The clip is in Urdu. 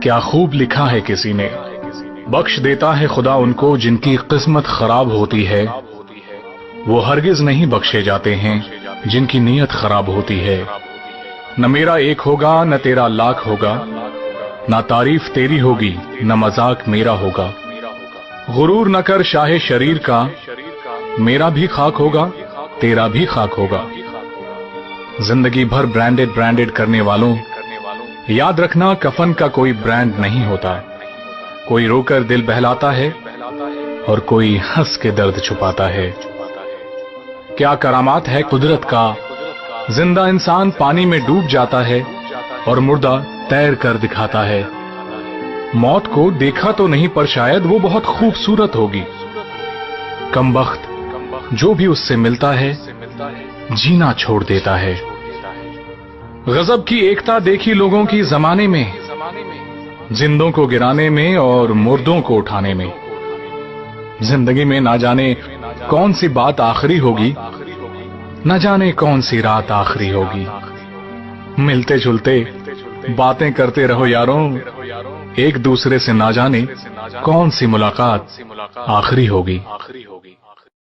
کیا خوب لکھا ہے کسی نے، بخش دیتا ہے خدا ان کو جن کی قسمت خراب ہوتی ہے، وہ ہرگز نہیں بخشے جاتے ہیں جن کی نیت خراب ہوتی ہے۔ نہ میرا ایک ہوگا نہ تیرا لاکھ ہوگا، نہ تعریف تیری ہوگی نہ مذاق میرا ہوگا۔ غرور نہ کر شاہ شریر کا، میرا بھی خاک ہوگا تیرا بھی خاک ہوگا۔ زندگی بھر برانڈڈ کرنے والوں، یاد رکھنا کفن کا کوئی برانڈ نہیں ہوتا، کوئی رو کر دل بہلاتا ہے اور کوئی ہنس کے درد چھپاتا ہے۔ کیا کرامات ہے قدرت کا، زندہ انسان پانی میں ڈوب جاتا ہے اور مردہ تیر کر دکھاتا ہے۔ موت کو دیکھا تو نہیں پر شاید وہ بہت خوبصورت ہوگی، کم بخت جو بھی اس سے ملتا ہے جینا چھوڑ دیتا ہے۔ غضب کی ایکتا دیکھی لوگوں کی زمانے میں، زندوں کو گرانے میں اور مردوں کو اٹھانے میں۔ زندگی میں نہ جانے کون سی بات آخری ہوگی، نہ جانے کون سی رات آخری ہوگی۔ ملتے جلتے باتیں کرتے رہو یاروں، ایک دوسرے سے نہ جانے کون سی ملاقات آخری ہوگی۔